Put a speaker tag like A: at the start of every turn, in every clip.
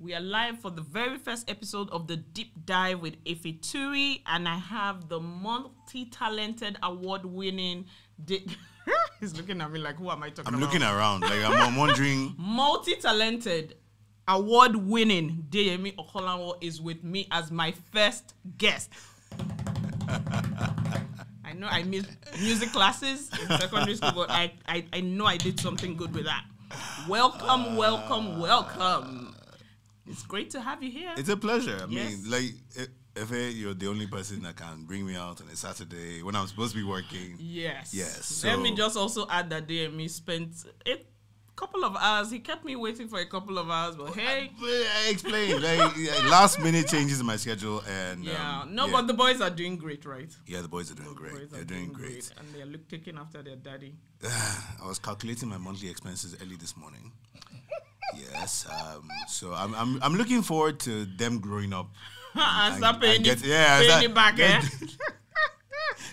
A: We are live for the very first episode of the Deep Dive with ifx33, and I have the multi-talented, award-winning... He's looking at me like, who am I talking about?
B: I'm looking around, like I'm wondering...
A: Multi-talented, award-winning Deyemi Okanlawon is with me as my first guest. I know I missed music classes in secondary school, but I know I did something good with that. Welcome, welcome. It's great to have you here.
B: It's a pleasure. I mean, like, if you're the only person that can bring me out on a Saturday when I'm supposed to be working.
A: Yes.
B: Yes.
A: So let me just also add that Deyemi spent a couple of hours. He kept me waiting for a couple of hours, but hey.
B: I explained. Like, last minute changes in my schedule. And
A: but the boys are doing great, right?
B: Yeah, the boys are doing great. They're doing great.
A: And they're taking after their daddy.
B: I was calculating my monthly expenses early this morning. Yes, so I'm looking forward to them growing up
A: and start paying it back.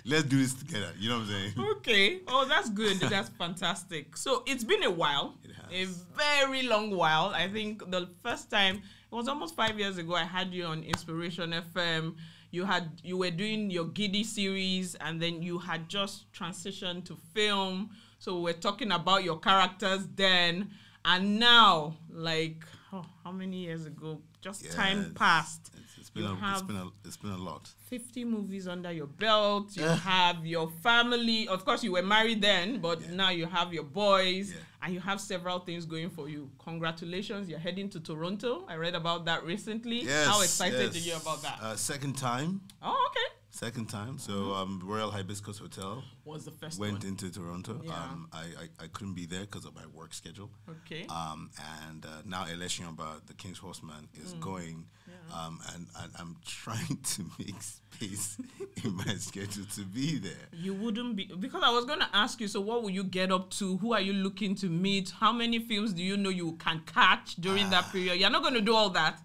B: Let's do this together. You know what I'm saying?
A: Okay. Oh, that's good. That's fantastic. So it's been a while.
B: It has.
A: A very long while. I think the first time, it was almost 5 years ago, I had you on Inspiration FM. You were doing your Giddy series, and then you had just transitioned to film. So we're talking about your characters then. And now, like, how many years ago? Just time passed.
B: It's been a lot.
A: 50 movies under your belt. You have your family. Of course, you were married then, but now you have your boys, and you have several things going for you. Congratulations, you're heading to Toronto. I read about that recently.
B: Yes,
A: how excited are you about that?
B: Second time.
A: Oh, okay.
B: Second time. So Royal Hibiscus Hotel
A: was the first
B: went
A: one.
B: into Toronto.
A: Yeah.
B: I couldn't be there because of my work schedule.
A: Okay.
B: And now Eleshiomba, the King's Horseman, is going. Yeah. And I'm trying to make space in my schedule to be there.
A: You wouldn't be, because I was going to ask you, so what will you get up to? Who are you looking to meet? How many films do you know you can catch during that period? You're not going to do all that.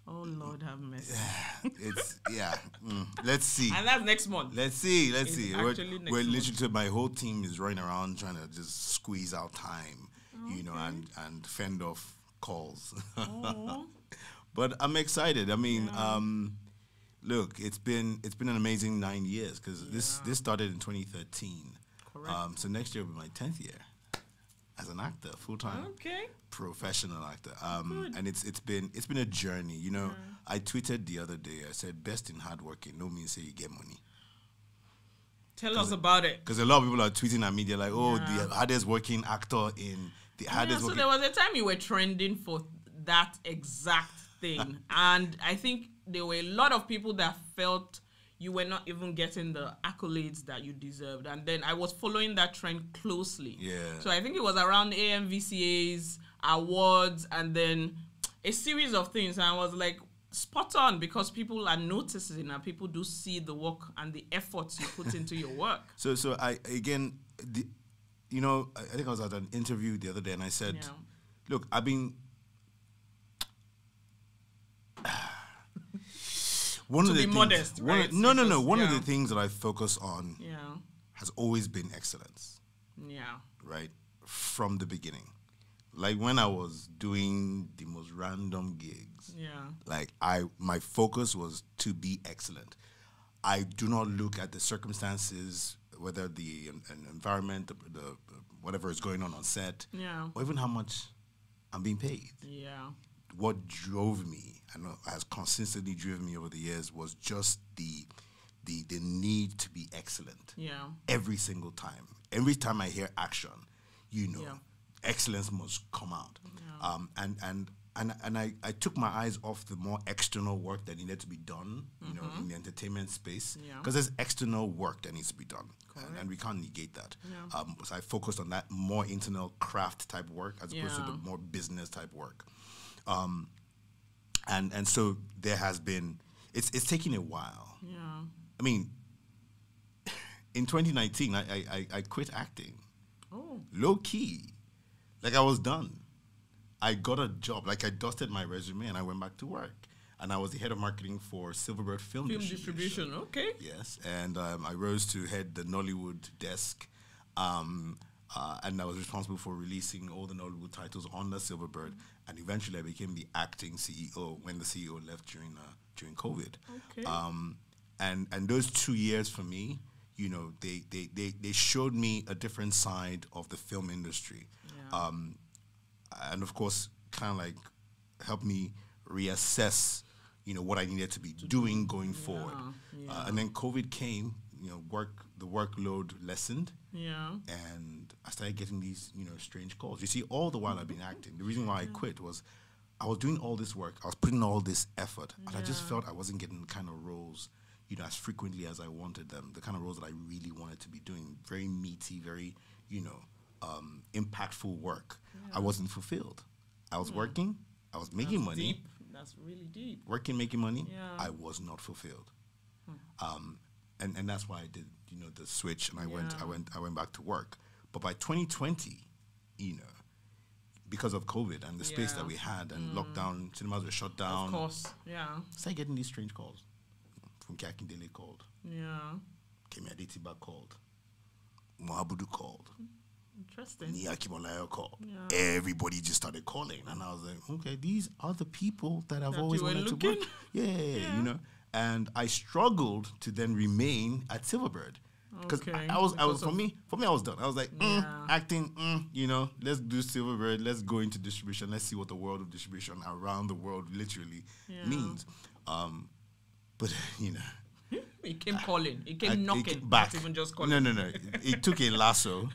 A: Oh, Lord have mercy.
B: Let's see.
A: And that's next month.
B: Let's see. We're literally, my whole team is running around trying to just squeeze out time, and fend off calls. But I'm excited. I mean, look, it's been an amazing 9 years because this started in 2013.
A: Correct.
B: So next year will be my 10th year as an actor, full-time.
A: Okay.
B: Professional actor. And it's been a journey. You know, I tweeted the other day, I said, best in hard working, no means say you get money.
A: Tell us about it.
B: Because a lot of people are tweeting at me, they're like, the hardest working actor in the hardest
A: so
B: working.
A: there was a time you were trending for that exact thing. And I think there were a lot of people that felt you were not even getting the accolades that you deserved. And then I was following that trend closely.
B: Yeah.
A: So I think it was around AMVCA's awards and then a series of things. And I was like, spot on, because people are noticing and people do see the work and the efforts you put into your work. So
B: I think I was at an interview the other day and I said, look, I've been... One of the things that I focus on has always been excellence.
A: Yeah.
B: Right? From the beginning. Like when I was doing the most random gigs.
A: Yeah.
B: Like my focus was to be excellent. I do not look at the circumstances, whether the environment, the whatever is going on set, or even how much I'm being paid.
A: Yeah.
B: What drove me and has consistently driven me over the years was just the need to be excellent.
A: Yeah.
B: Every single time. Every time I hear action, excellence must come out. Yeah. And I took my eyes off the more external work that needed to be done, you know, in the entertainment space. Because there's external work that needs to be done. And we can't negate that. Yeah. So I focused on that more internal craft type work as opposed to the more business type work. And so there has been, it's taking a while.
A: Yeah.
B: I mean, in 2019, I quit acting.
A: Oh.
B: Low key. Like I was done. I got a job. Like I dusted my resume and I went back to work. And I was the head of marketing for Silverbird Film Distribution.
A: Okay.
B: Yes. And I rose to head the Nollywood desk. And I was responsible for releasing all the Nollywood titles on the Silverbird. and eventually I became the acting CEO when the CEO left during COVID.
A: Okay.
B: And those 2 years for me, you know, they showed me a different side of the film industry.
A: Yeah.
B: And of course, kind of like helped me reassess, you know, what I needed to be doing going forward.
A: Yeah.
B: And then COVID came, you know, the workload lessened.
A: Yeah.
B: And I started getting these, you know, strange calls. You see, all the while I've been acting, the reason why I quit was I was doing all this work, I was putting all this effort, and I just felt I wasn't getting the kind of roles, you know, as frequently as I wanted them, the kind of roles that I really wanted to be doing, very meaty, very, you know, impactful work. I wasn't fulfilled. I was working, I was making money.
A: Deep. That's really deep.
B: Working, making money,
A: Yeah.
B: I was not fulfilled. And that's why I did, you know, the switch, and I went back to work. But by 2020, you know, because of COVID and the space that we had and lockdown, cinemas were shut down.
A: Of course, yeah.
B: I started getting these strange calls. From Kakindele called.
A: Yeah.
B: Kemi Adetiba called. Mohabudu called.
A: Interesting.
B: Nia Kimolayo called.
A: Yeah.
B: Everybody just started calling. And I was like, okay, these are the people that I've
A: That
B: always
A: you were
B: wanted to
A: looking?
B: work. Yeah, you know. And I struggled to then remain at Silverbird. Because
A: Okay.
B: I was for me, I was done. I was like,
A: Yeah.
B: acting, you know, let's do Silverbird, let's go into distribution, let's see what the world of distribution around the world literally means. But, you know.
A: It came calling. It came knocking.
B: Back.
A: Not even just calling.
B: No. It took a lasso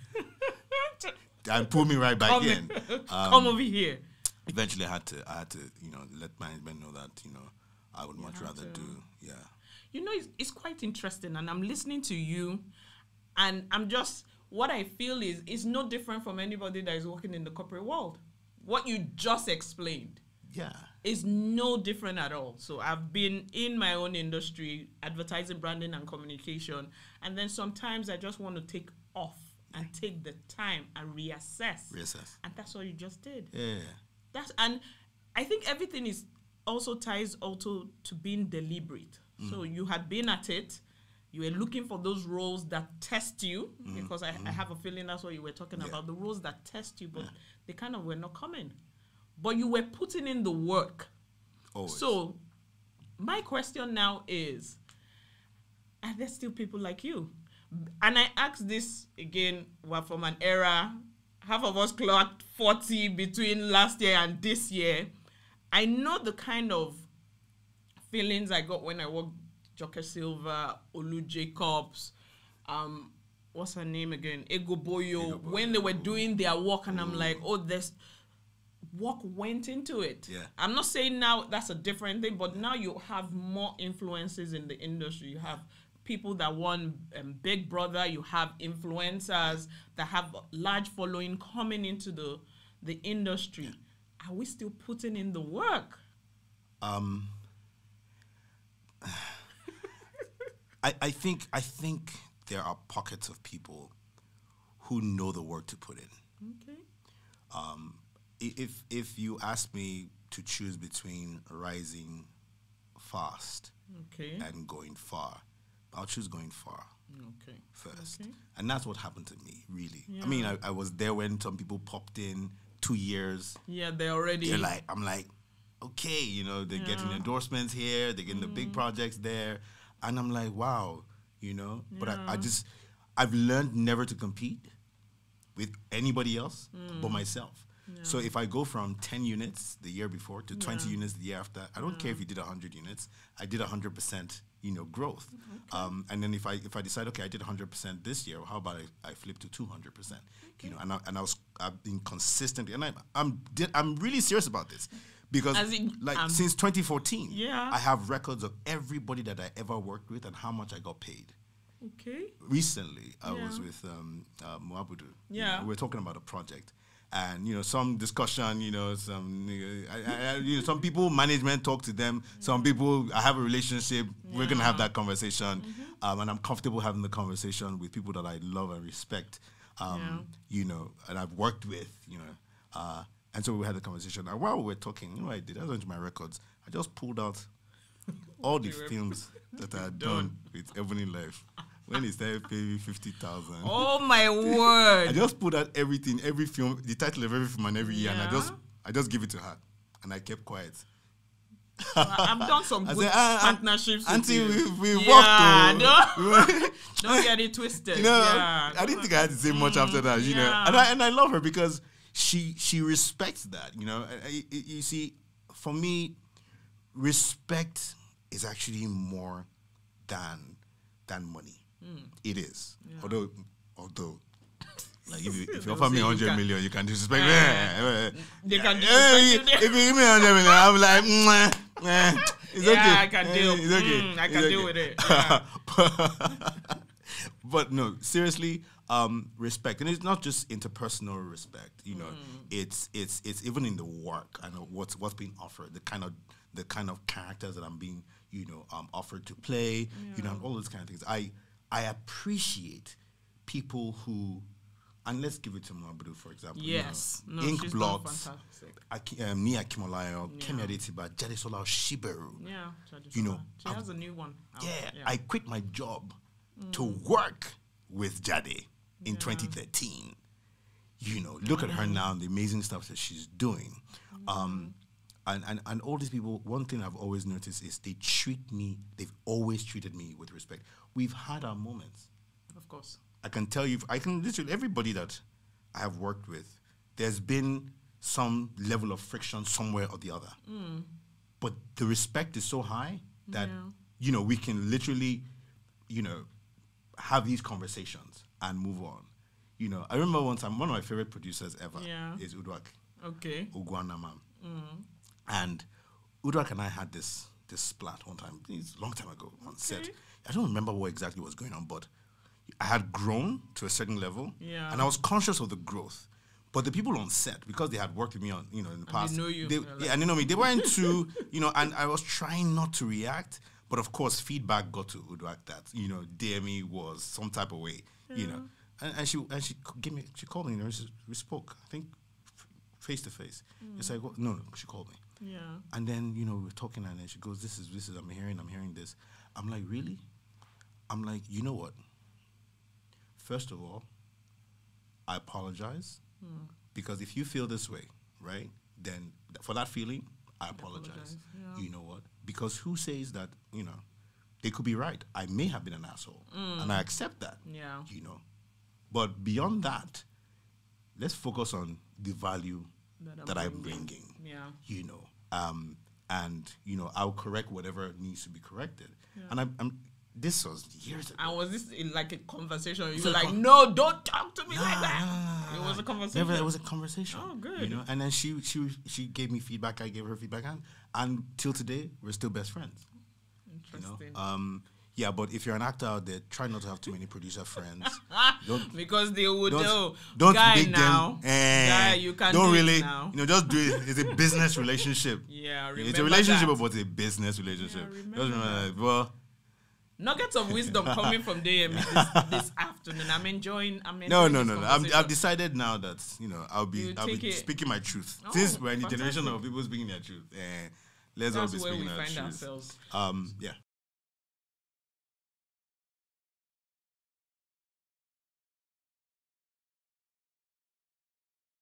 B: and pulled me right back in.
A: Come over here.
B: Eventually, I had to, you know, let management know that, you know, I would much rather do,
A: You know, it's quite interesting, and I'm listening to you, and I'm just, what I feel is, it's no different from anybody that is working in the corporate world. What you just explained.
B: Yeah.
A: Is no different at all. So I've been in my own industry, advertising, branding, and communication, and then sometimes I just want to take off and take the time and reassess. And that's what you just did.
B: Yeah.
A: And I think everything is also ties also to being deliberate. So you had been at it, you were looking for those roles that test you, because I have a feeling that's what you were talking about, the roles that test you, but they kind of were not coming. But you were putting in the work.
B: Always.
A: So my question now is, are there still people like you? And I ask this again, we're from an era, half of us clocked 40 between last year and this year. I know the kind of feelings I got when I worked Joker Silva, Olu Jacobs, what's her name again? Ego Boyo, when they were doing their work, and I'm like, oh, this work went into it.
B: Yeah.
A: I'm not saying now that's a different thing, but now you have more influences in the industry. You have people that want Big Brother, you have influencers that have large following coming into the industry. Yeah. Are we still putting in the work?
B: I think there are pockets of people who know the work to put in.
A: Okay.
B: If you ask me to choose between rising fast and going far, I'll choose going far first. Okay. And that's what happened to me, really. Yeah. I mean, I was there when some people popped in 2 years.
A: Yeah, they're like,
B: I'm like, okay, you know, they're getting endorsements here, they're getting the big projects there. And I'm like, wow, you know. But I've learned never to compete with anybody else but myself. Yeah. So if I go from 10 units the year before to 20 units the year after, I don't care if you did 100 units. I did 100%, you know, growth. Okay. And then if I decide, okay, I did 100% this year, how about I flip to 200%? Okay. You know, I've been consistent, and I'm really serious about this. Because since 2014, I have records of everybody that I ever worked with and how much I got paid.
A: Okay.
B: Recently, I was with Mohabudu.
A: Yeah.
B: You know, we were talking about a project. And, you know, some discussion, you know, some people, management talk to them. Some people, I have a relationship. We're going to have that conversation. And I'm comfortable having the conversation with people that I love and respect, you know, and I've worked with, you know. And so we had the conversation. And while we were talking, you know what I did? I went to my records. I just pulled out all the films that I had done with Ebony Life. When he started paying me 50,000.
A: Oh my word!
B: I just pulled out everything, every film, the title of every film and every year, and I just give it to her, and I kept quiet.
A: I've done some good partnerships.
B: Auntie,
A: with
B: we
A: yeah,
B: walked.
A: don't get it twisted.
B: You know,
A: yeah.
B: I didn't think I had to say much after that. You know, and I love her because she respects that. You know, you see, for me, respect is actually more than money. It is. Yeah. Although. Like if you offer me 100 million, you can disrespect me.
A: They can disrespect you.
B: If you give me 100 million, I'm like, it's okay.
A: I can deal.
B: It's okay.
A: I can deal with it. Yeah.
B: But no, seriously, respect, and it's not just interpersonal respect. You know, it's even in the work. I know what's being offered, the kind of characters that I'm being offered to play. You know, and all those kind of things. I appreciate people who. And let's give it to Mabudu, for example.
A: Yes.
B: You know, Ink Blots, Nia Kimolayo, Kemi Adetiba, Jadesola Shiberu.
A: Yeah,
B: you know,
A: she has a new one.
B: Yeah, I quit my job to work with Jade in 2013. You know, look at her now and the amazing stuff that she's doing. And all these people, one thing I've always noticed is they've always treated me with respect. We've had our moments.
A: Of course. I
B: can tell you, literally, everybody that I have worked with, there's been some level of friction somewhere or the other. But the respect is so high that, we can literally, have these conversations and move on. You know, I remember one time, one of my favorite producers ever is Udwak.
A: Okay.
B: Ugwanamam. And Udwak and I had this splat one time. It's a long time ago on set. I don't remember what exactly was going on, but I had grown to a certain level, and I was conscious of the growth. But the people on set, because they had worked with me on, in the past,
A: they know you.
B: And they know me. They weren't too, and I was trying not to react. But of course, feedback got to Udwak that, Deyemi was some type of way, and she called me, we spoke, I think, face to face. It's like, no, she called me.
A: Yeah.
B: And then, we were talking, and then she goes, this is, I'm hearing this. I'm like, really? I'm like, you know what? First of all, I apologize because if you feel this way, right, then for that feeling, I apologize. Yeah. You know what? Because who says that, they could be right. I may have been an asshole, and I accept that.
A: Yeah.
B: But beyond that, let's focus on the value that I'm bringing.
A: Yeah.
B: And I'll correct whatever needs to be corrected. Yeah. And this was years ago.
A: And was this in like a conversation? You were like, no, don't talk to me like that. It was a conversation.
B: Never, it was a conversation.
A: Oh, good.
B: And then she gave me feedback. I gave her feedback, and till today we're still best friends.
A: Interesting.
B: Yeah, but if you're an actor out there, try not to have too many producer friends.
A: Because they would know.
B: Don't
A: guy
B: make
A: now. Guy, you can't
B: don't
A: do
B: really.
A: it now.
B: Just do it. It's a business relationship.
A: Yeah,
B: it's a relationship, but it's a business relationship.
A: Yeah,
B: just remember that. Well.
A: Nuggets of wisdom coming from Deyemi this afternoon. I'm enjoying.
B: No. I've decided now that I'll be speaking my truth. Since we're in the generation of people speaking their truth, let's all be speaking our truth. Ourselves. Yeah.